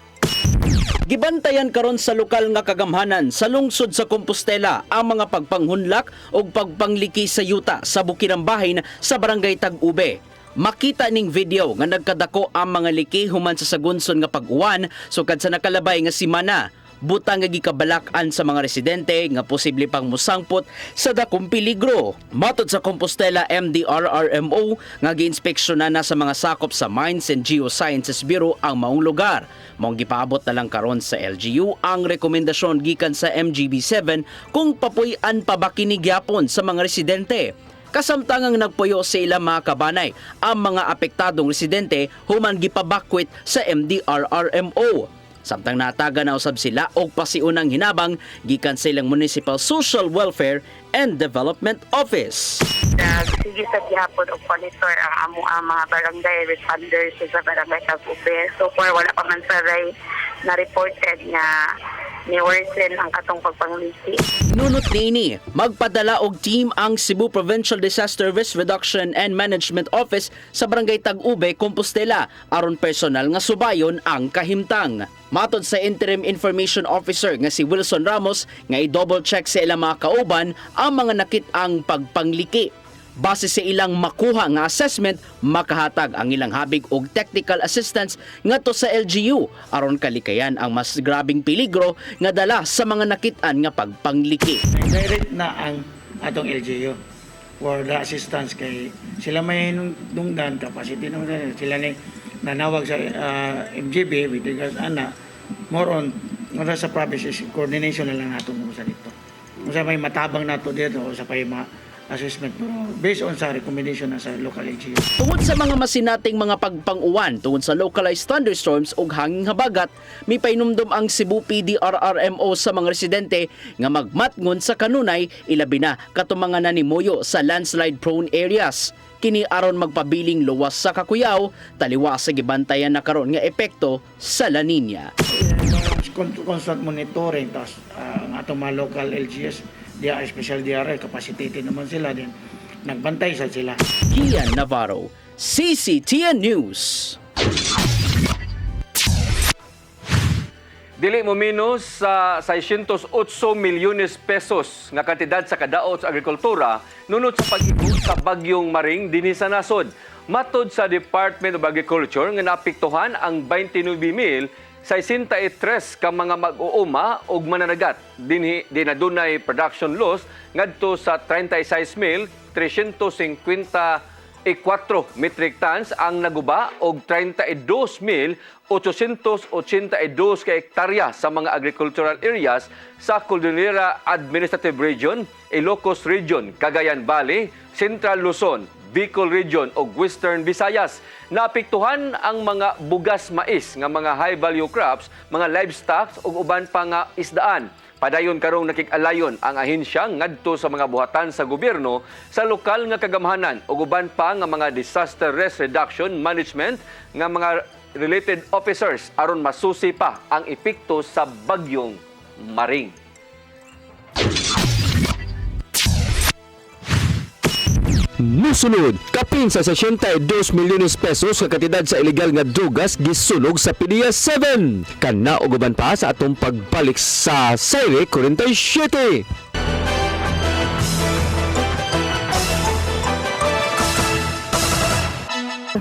Gibantayan karon sa lokal nga kagamhanan sa lungsod sa Compostela ang mga pagpanghunlak o pagpangliki sa yuta sa Bukidambahin sa Barangay Tag-Ube. Makita ning video nga nagkadako ang mga liki human sa sagunson nga pag-uwan sukad sa nakalabay nga simana. Butang nga gikabalakan sa mga residente nga posible pang musangpot sa dakong peligro. Matod sa Compostela MDRRMO nga giinspeksyonan na sa mga sakop sa Mines and Geosciences Bureau ang maong lugar. Maong gipaabot na lang karon sa LGU ang rekomendasyon gikan sa MGB7 kung papuy-an pa ba kini gyapon sa mga residente. Kasamtangang nagpuyo sa ilang mga kabanay ang mga apektadong residente human gipabakwit sa MDRRMO. Samtang nataga na usab sila og pasiunang hinabang gikan sa ilang Municipal Social Welfare and Development Office. Sige sa gihapon og monitor ang amo mga barangay responders sa barangay Tag-Ube. So far wala pa man saray na reported nga ni worsen ang katong pagpanglisi. Nunot niini, magpadala og team ang Cebu Provincial Disaster Risk Reduction and Management Office sa Barangay Tag-Ube, Compostela aron personal nga subayon ang kahimtang. Matod sa Interim Information Officer nga si Wilson Ramos nga i-double check sa ilang mga kauban ang mga nakit-ang pagpangliki. Base sa ilang makuha nga assessment, makahatag ang ilang habig og technical assistance ngadto sa LGU aron kalikayan ang mas grabing peligro nga dala sa mga nakit-an nga pagpangliki. Direct na ang atong LGU for the assistance kay sila may dungdan capacity naman sila ni nanawag sa MGB with regards ana more on sa provinces coordination na lang nato mo sa dito. Usa may matabang nato dito sa pay assessment pero based on sa recommendation na sa local LGU. Tungod sa mga masinating mga pagpang-uwan tungod sa localized thunderstorms ug hanging habagat, may painumdum ang Cebu PDRRMO sa mga residente nga magmatngon sa kanunay ilabi na katong mga nanimuyo sa landslide prone areas. Kini aron magpabiling luwas sa kakuyaw, taliwa sa gibantayan na karon nga epekto sa La Nina. Constant monitoring tas ang atong mga local LGS dia special DRL capacitated naman sila din nagbantay sa sila. Kian Navarro, CCTN News. Dili mo minus sa 608 milyones pesos nga kantidad sa kadaot sa agrikultura nunot sa pag-igong sa bagyong Maring dinhi sa nasod. Matod sa Department of Agriculture nga naapektuhan ang 29,063 ka mga mag-uuma og mananagat dinhi dinadunay production loss ngadto sa 36,354 metric tons ang naguba og 32,882 ka hektarya sa mga agricultural areas sa Cordillera Administrative Region, Ilocos Region, Cagayan Valley, Central Luzon, Bicol Region o Western Visayas. Naapektuhan ang mga bugas mais nga mga high value crops, mga livestock ug uban pa nga isdaan. Padayon karong nakig-alayon ang ahensya ngadto sa mga buhatan sa gobyerno sa lokal nga kagamhanan ug uban pa nga mga disaster risk reduction management nga mga related officers aron masusi pa ang epekto sa bagyong Maring. Musunod, kapin sa 62 milyones pesos ka kantidad sa ilegal nga drugas gisunog sa PDEA 7. Kana og uban pa sa atong pagbalik sa Saire 47.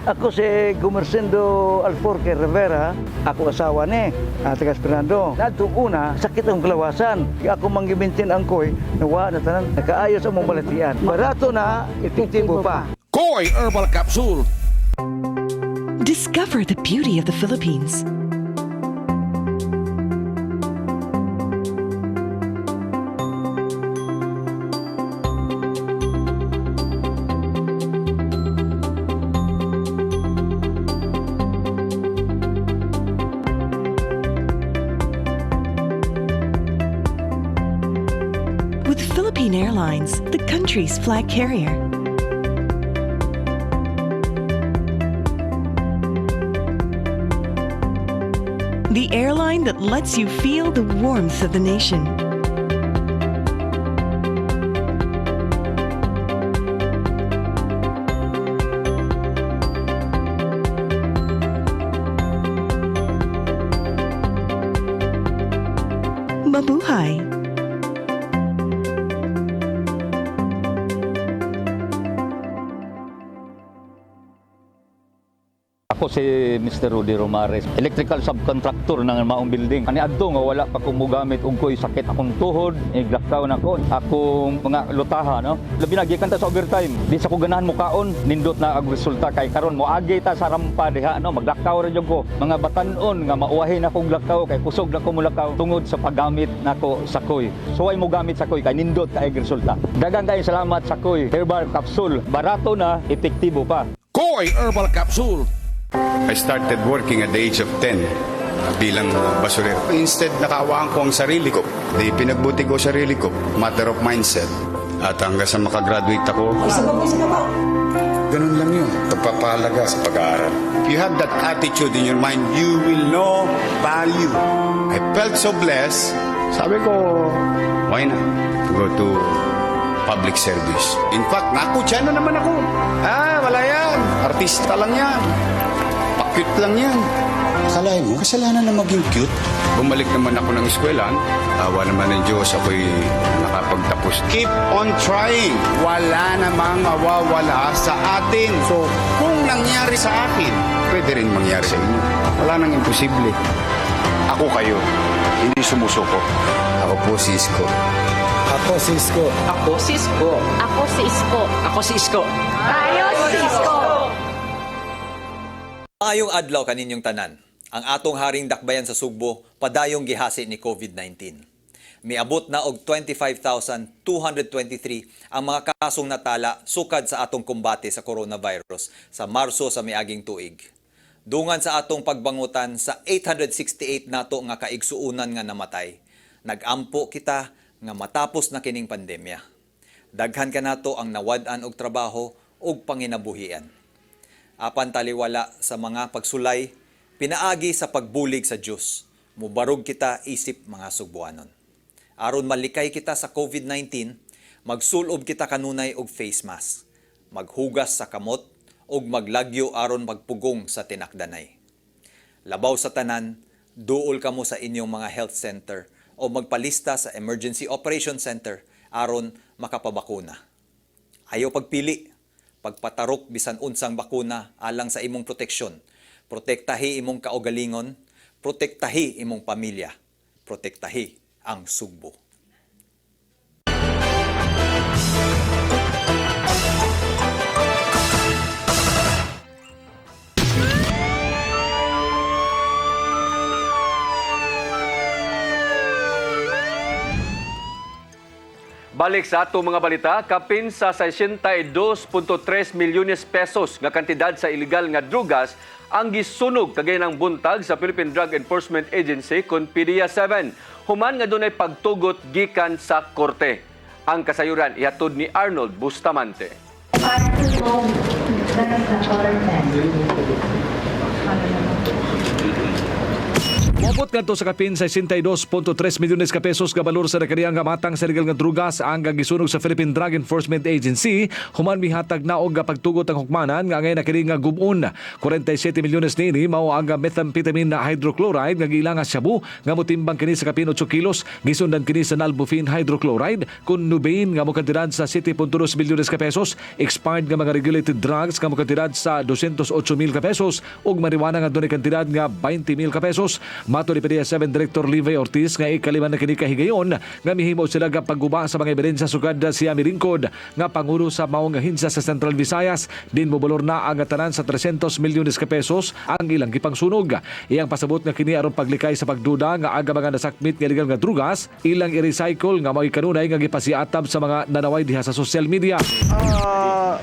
Ako si Gumersindo Alforque Rivera, ako asawa ni Tagas Fernando. Nadto una, sakit ang kalawasan. Ako manggibintin ang koy, nawa na tanan, nakaayos ang mong balatian. Barato na, epektibo pa. Koy Herbal Capsule. Discover the beauty of the Philippines. Philippine Airlines, the country's flag carrier. The airline that lets you feel the warmth of the nation. mabuhay. Ako si Mr. Rudy Romares, electrical subcontractor ng maong building. Ani adto nga wala pa ko mogamit og ko'y sakit akong tuhod, iglakaw na ko. Akong mga lutaha, no. Labi na gikan ta sa overtime. Di sa ko ganahan mo kaon, nindot na ang resulta kay karon mo agi ta sa rampa diha, no. Maglakaw ra jud ko. Mga batan-on nga mauwahi na kog lakaw kay kusog na ko mulakaw tungod sa paggamit nako sa koy. So ay mo gamit sa koy kay nindot kay resulta. Daghang kay salamat sa koy herbal capsule. Barato na, epektibo pa. Koy Herbal Capsule. I started working at the age of 10 bilang basurero. Instead, nakawaan ko ang sarili ko. Di pinagbuti ko sarili ko. Matter of mindset. At hanggang sa makagraduate ako, ganun lang yun. Pagpapahalaga sa pag-aaral. If you have that attitude in your mind, you will know value. I felt so blessed. Sabi ko, why not to go to public service? In fact, nakutya na naman ako. Wala yan. Artista lang yan. Cute lang yan. Akalain mo, kasalanan na maging cute. Bumalik naman ako ng eskwelahan. Awa naman ng Diyos, ako'y nakapagtapos. Keep on trying. Wala namang mawawala sa atin. So, kung nangyari sa akin, pwede rin mangyari sa inyo. Wala nang imposible. Ako kayo, hindi sumusuko. Ako po si Isko. Ako si Isko. Ako si Isko. Ako si Isko. Ako si Isko. Tayo si Isko. Maayong adlaw kaninyong tanan. Ang atong haring dakbayan sa Sugbo padayong gihasi ni COVID-19. Miabot na og 25,223 ang mga kasong natala sukad sa atong kombate sa coronavirus sa Marso sa miaging tuig. Dungan sa atong pagbangutan sa 868 nato nga kaigsuunan nga namatay. Nagampo kita nga matapos na kining pandemya. Daghan ka nato ang nawad-an og trabaho ug panginabuhian. Apan taliwala sa mga pagsulay, pinaagi sa pagbulig sa Diyos. Mubarog kita isip mga Sugbuanon. Aron malikay kita sa COVID-19, magsulob kita kanunay og face mask, maghugas sa kamot ug maglagyo aron magpugong sa tinakdanay. Labaw sa tanan, duol kamo sa inyong mga health center o magpalista sa Emergency Operation Center aron makapabakuna. Ayaw pagpili. Pagpatarok bisan unsang bakuna alang sa imong proteksyon. Protektahi imong kaugalingon, protektahi imong pamilya, protektahi ang Sugbo. Balik sa ato mga balita, kapin sa 62.3 milyones pesos nga kantidad sa illegal nga drugas ang gisunog kagay ng buntag sa Philippine Drug Enforcement Agency kon PDEA-7. Human nga dunay pagtugot gikan sa korte. Ang kasayuran ihatod ni Arnold Bustamante. Mabot ngadto sa kapin sa 62.3 milyones ka pesos ka balor sa nakariyang nga matang sa legal nga drugas ang gagisunog sa Philippine Drug Enforcement Agency. Human mihatag na og pagtugot ang hukmanan nga ngay nakiri nga gubon. 47 milyones nini mao ang methamphetamine na hydrochloride nga giilang nga shabu nga motimbang kini sa kapin 8 kilos. Gisundan kini sa nalbuphine hydrochloride kun nubain nga mokantidad sa 7.2 milyones ka pesos. Expired nga mga regulated drugs nga mokantidad sa 208,000 ka pesos ug marijuana nga dunay kantidad nga 20,000 ka pesos. Mato ni PDEA-7 Director Livey Ortiz nga ikalima na kini kahigayon nga mihimo sila nga pagguba sa mga ebidensya sugad siya miringkod nga pangulo sa maong ahinsya sa Central Visayas din mobolor na ang tanan sa 300 milyones ka pesos ang ilang gipangsunog. Iyang pasabot nga kini aron paglikay sa pagduda nga aga mga nasakmit nga illegal nga drugas ilang i-recycle nga mao kanunay nga gipasiatab sa mga nanaway diha sa social media.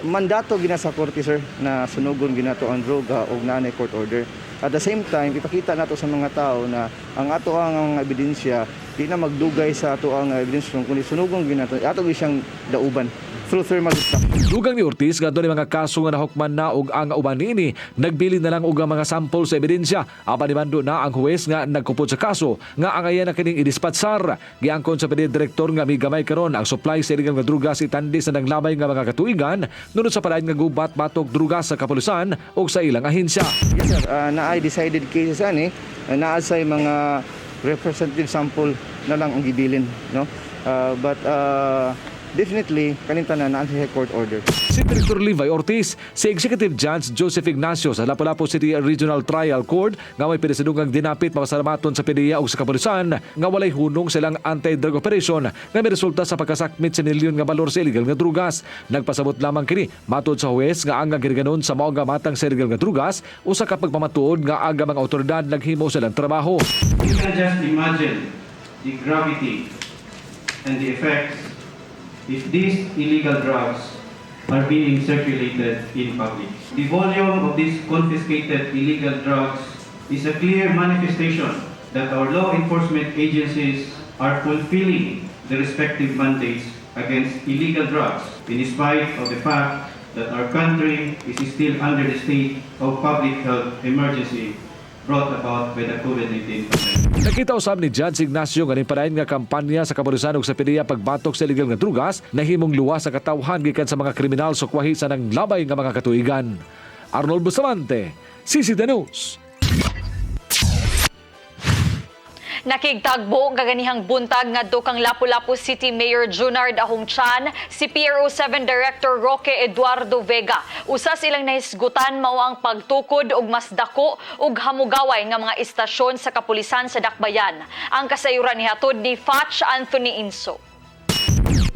Mandato gina sa korte sir na sunugon ginato ang droga og nanay court order. At the same time, ipakita nato sa mga tao na ang ato ang ebidensya di na magdugay sa ato ang ebidensya kundi sunugon ginato ato siyang dauban through thermal stop. Dugang ni Ortiz nga doon mga kaso nga nahukman na og ang uban niini nagbilin na lang og mga sample sa ebidensya. Apan nimando na ang huwes nga nagkupot sa kaso nga angayan na kining idispatsar. Giangkon sa PDEA Director nga migamay karon ang supply sa illegal nga drugas itandi sa nanglabay nga mga katuigan nunod sa palain nga gubat batok drugas sa kapulisan o sa ilang ahensya. Yes, sir. Naay decided cases ani naasay mga representative sample na lang ang gibilin, no? But definitely kaninta na sa court order. Si Director Levi Ortiz, si Executive Judge Joseph Ignacio sa Lapu-Lapu City Regional Trial Court nga may pinasidungang dinapit makasalamaton sa PDEA o sa kapulisan nga walay hunong silang anti-drug operation nga may resulta sa pagkasakmit sa milyon nga balor sa illegal nga drugas. Nagpasabot lamang kini matod sa huwes nga ang giriganon sa mao nga matang sa illegal nga drugas usa ka pagpamatuod nga aga mga otoridad naghimo silang trabaho. You can just imagine the gravity and the effects if these illegal drugs are being circulated in public. The volume of these confiscated illegal drugs is a clear manifestation that our law enforcement agencies are fulfilling the respective mandates against illegal drugs, in spite of the fact that our country is still under the state of public health emergency brought about by the COVID-19 pandemic. Nakita usab ni Judge Ignacio nga nipadayon nga kampanya sa kapulisan ug sa PDEA pagbatok sa illegal nga drugas nahimong luwas sa katawhan gikan sa mga kriminal sukwahi sa nang labay nga mga katuigan. Arnold Bustamante, CCTV News. Nakigtagbo ang kaganihang buntag ngadto kang Lapu-Lapu City Mayor Junard Ahongchan, si PRO7 Director Roque Eduardo Vega. Usa silang nahisgutan mao ang pagtukod og mas dako ug hamugaway nga mga istasyon sa kapulisan sa Dakbayan. Ang kasayuran nihatod ni Fatch Anthony Inso.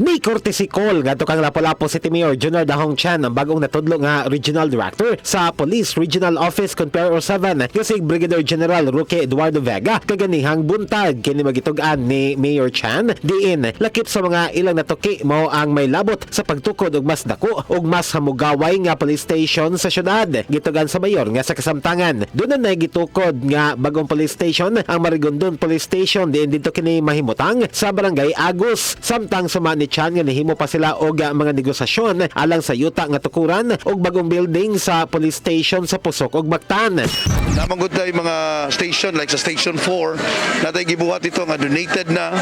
Ni courtesy call ngadto kang Lapu-Lapu City Mayor Junard Ahongchan ang bagong natudlo nga Regional Director sa Police Regional Office kon PRO7 nga si Brigadier General Roque Eduardo Vega kaganihang buntag kini magitugan ni Mayor Chan diin lakip sa mga ilang natuki mao ang may labot sa pagtukod og mas dako ug mas hamugaway nga police station sa syudad. Gitugan sa mayor nga sa kasamtangan doon na gitukod nga bagong police station ang Marigondon Police Station diin dito kini mahimutang sa Barangay Agus samtang suma ni Chan nga nahimo pa sila og mga negosasyon alang sa yuta nga tukuran og bagong building sa police station sa Pusok ug Mactan. Namanggod tayo mga station like sa Station 4 natay gibuhat ito nga donated na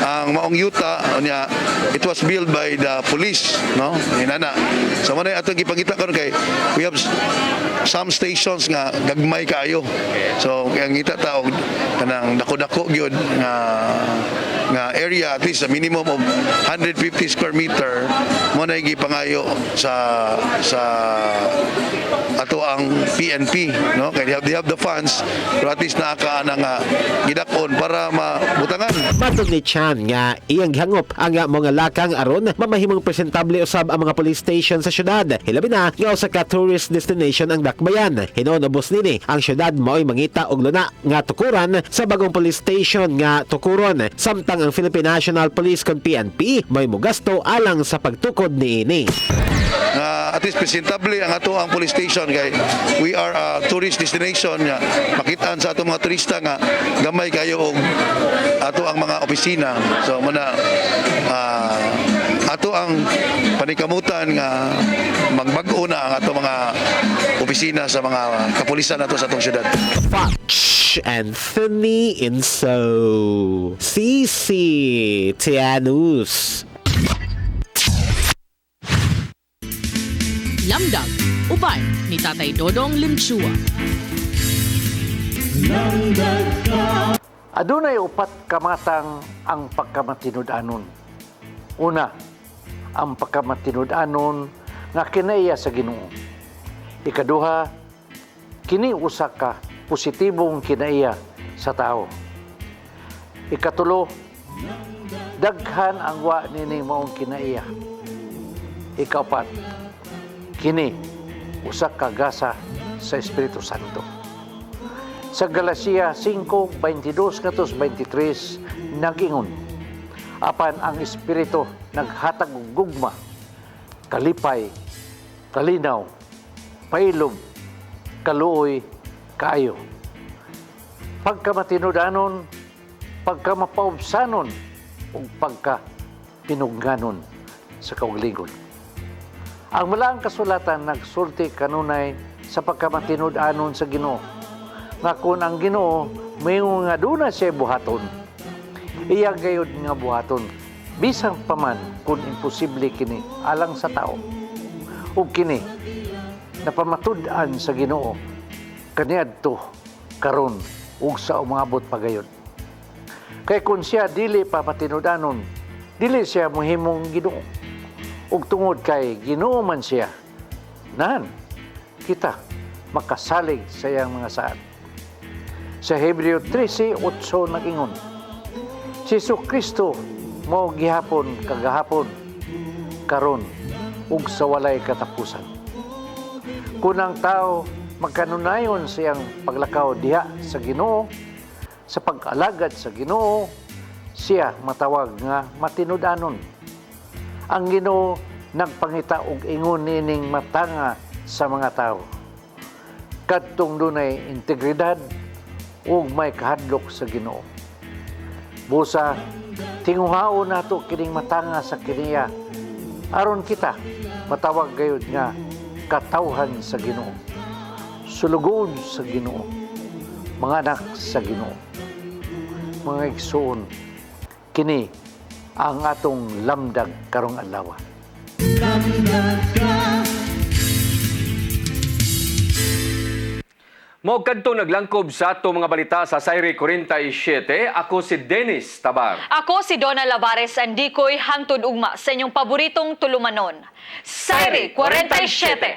ang maong yuta nya it was built by the police, no? Inana. So mo na atong gipangita karon kay we have some stations nga gagmay kaayo. So kaya ngita ta og kanang dako-dako gyud nga area at least a minimum of 150 square meter mo na gipangayo sa ato ang PNP, no? Kaya they have the funds pero at least naaka nga gidakon para mabutangan. Matod ni Chan nga iyang gihangop ang mga lakang aron mamahimong presentable usab ang mga police station sa syudad. Hilabi na nga usa ka tourist destination ang Dakbayan. Hinuon ubos nini ang syudad mao'y mangita og luna nga tukuran sa bagong police station nga tukuron samtang ang Philippine National Police kon PNP may mugasto alang sa pagtukod niini. At least presentable ang ato ang police station kay we are a tourist destination nga makitaan sa ato mga turista nga gamay kayo og ato ang mga opisina. So muna ato ang panikamutan nga magbag-o na ang ato mga opisina sa mga kapulisan nato sa atong syudad. Anthony Inso, CCTV News. Lamdag, uban ni Tatay Dodong Limchua. Adunay upat kamatang ang pagkamatinud-anon. Una, ang pagkamatinud-anon nga kinaiya sa Ginoo. Ikaduha, kini usa ka positibong kinaiya sa tao. Ikatulo, daghan ang wa nini maong kinaiya. Ikaapat, kini usa ka gasa sa Espiritu Santo. Sa Galacia 5:22-23 nag-ingon, apan ang Espiritu naghatag og gugma, kalipay, kalinaw, pailog, kaluoy, kaayo. Pagkamatinud-anon, pagkamapaubsanon, ug pagkapinungganon sa kaugalingon. Ang malaang kasulatan nagsulti kanunay sa pagkamatinud-anon sa Ginoo. Nga kung ang Ginoo may nga duna siya buhaton, iya gayud nga buhaton, bisang paman kung imposible kini alang sa tao. Ug kini napamatud-an sa Ginoo kaniadto karon ug sa umabot pagayon. Kay kung siya dili pa matinud-anon, dili siya muhimong Ginoo. Ug tungod kay Ginoo man siya, nan kita makasalig sa iyang mga saad. Sa Hebreo 13:8 nagingon, si Kristo mao gihapon kagahapon, karon ug sa walay katapusan. Kung ang tao magkanunayon sa iyang paglakaw diha sa Ginoo, sa pag-alagad sa Ginoo, siya matawag nga matinud-anon. Ang Ginoo nagpangita og ingon nining matanga sa mga tao. Kadtong dunay integridad ug may kahadlok sa Ginoo. Busa tinguhaon nato kining matanga sa kiniya aron kita matawag gayud nga katawhan sa Ginoo, sulugod sa Ginoo, mga anak sa Ginoo. Mga igsoon, kini ang atong lamdag karong adlaw. Mo kadto naglangkob sa ato mga balita sa Sayre 47, ako si Dennis Tabar. Ako si Donna Lavares, andikoy hangtod ugma sa inyong paboritong tulumanon. Sayre 47.